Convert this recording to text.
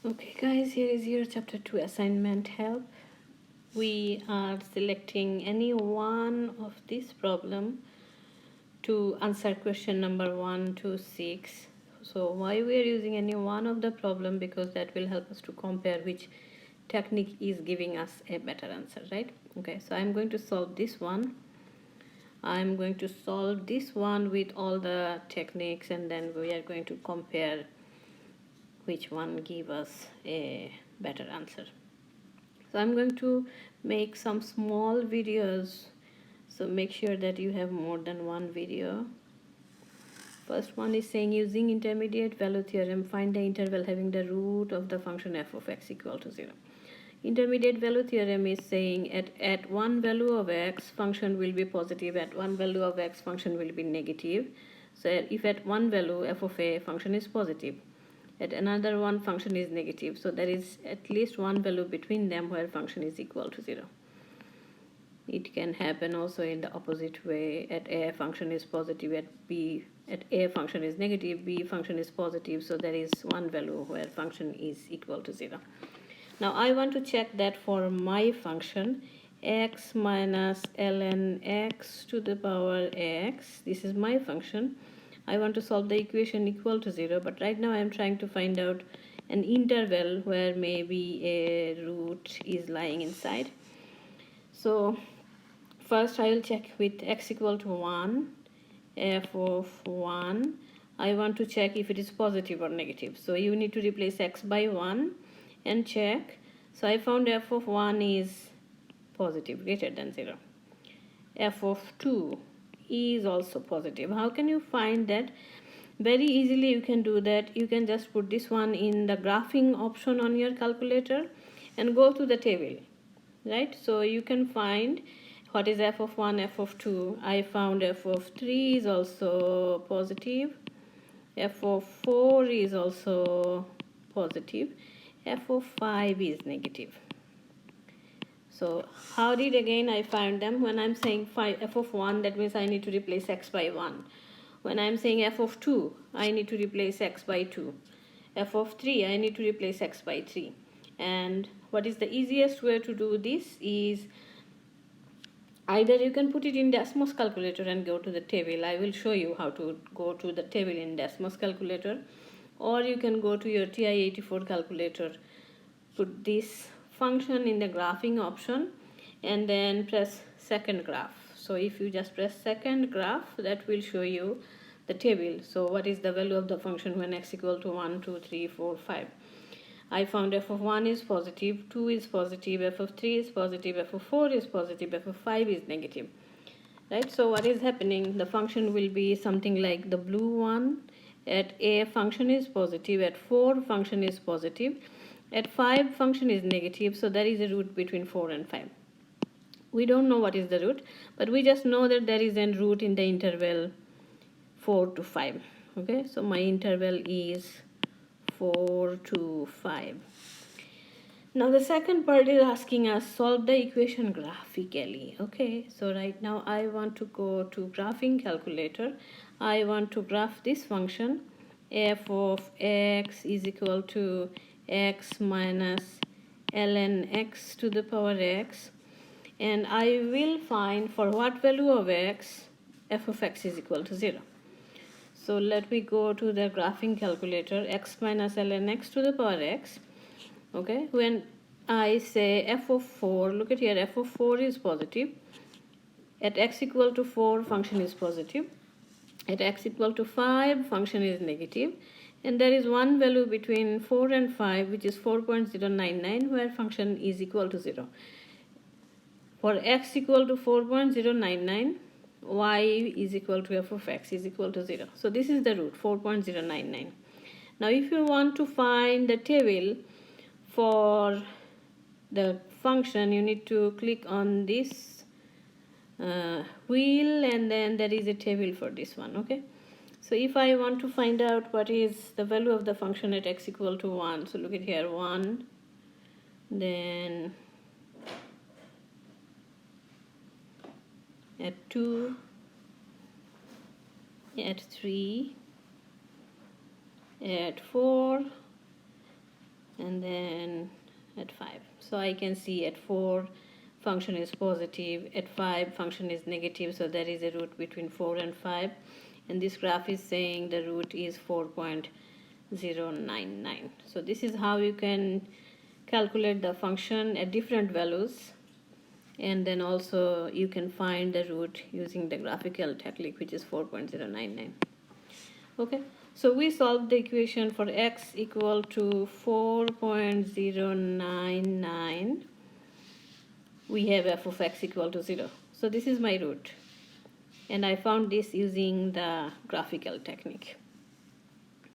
Okay guys, here is your chapter 2 assignment help. We are selecting any one of this problem to answer question number 1 to 6. So why we are using any one of the problem? Because that will help us to compare which technique is giving us a better answer, right? Okay, so I'm going to solve this one. I'm going to solve this one with all the techniques, and then we are going to compare which one give us a better answer. So I'm going to make some small videos, so make sure that you have more than one video. First one is saying, using intermediate value theorem, find the interval having the root of the function f of x equal to 0. Intermediate value theorem is saying at one value of x function will be positive, at one value of x function will be negative. So if at one value f of a function is positive, at another one function is negative, so there is at least one value between them where function is equal to 0. It can happen also in the opposite way. At a function is positive, at a function is negative, b function is positive, so there is one value where function is equal to 0. Now I want to check that for my function x minus ln x to the power x. This is my function. I want to solve the equation equal to 0, but right now I am trying to find out an interval where maybe a root is lying inside. So first I will check with x equal to 1, f of 1. I want to check if it is positive or negative. So you need to replace x by 1 and check. So I found f of 1 is positive, greater than 0. F of 2 is also positive. How can you find that? Very easily you can do that. You can just put this one in the graphing option on your calculator and go to the table, right? So you can find what is f of 1, f of 2. I found f of 3 is also positive, f of 4 is also positive, f of 5 is negative. So how did again I find them? When I'm saying f of 1, that means I need to replace x by 1. When I'm saying f of 2, I need to replace x by 2. F of 3, I need to replace x by 3. And what is the easiest way to do this is either you can put it in Desmos calculator and go to the table. I will show you how to go to the table in Desmos calculator. Or you can go to your TI-84 calculator, put this function in the graphing option and then press second graph. So if you just press second graph, that will show you the table. So what is the value of the function when x equal to 1, 2, 3, 4, 5. I found f of 1 is positive, 2 is positive, f of 3 is positive, f of 4 is positive, f of 5 is negative. Right? So what is happening? The function will be something like the blue one. At a function is positive, at 4 function is positive, at 5 function is negative, so there is a root between 4 and 5. We don't know what is the root, but we just know that there is a root in the interval 4 to 5. Okay, so my interval is 4 to 5. Now the second part is asking us solve the equation graphically. Okay, so right now I want to go to graphing calculator. I want to graph this function f of x is equal to x minus ln x to the power x, and I will find for what value of x f of x is equal to 0. So let me go to the graphing calculator, x minus ln x to the power x. Okay, when I say f of 4, look at here, f of 4 is positive. At x equal to 4, function is positive. At x equal to 5, function is negative. And there is one value between 4 and 5, which is 4.099, where function is equal to 0. For x equal to 4.099, y is equal to f of x is equal to 0. So this is the root, 4.099. Now if you want to find the table for the function, you need to click on this wheel, and then there is a table for this one. Okay, so if I want to find out what is the value of the function at x equal to 1, so look at here, 1, then at 2, at 3, at 4, and then at 5. So I can see at 4 function is positive, at 5 function is negative, so there is a root between 4 and 5, and this graph is saying the root is 4.099. So this is how you can calculate the function at different values, and then also you can find the root using the graphical technique, which is 4.099. Okay, so we solved the equation for x equal to 4.099. We have f of x equal to 0. So this is my root, and I found this using the graphical technique.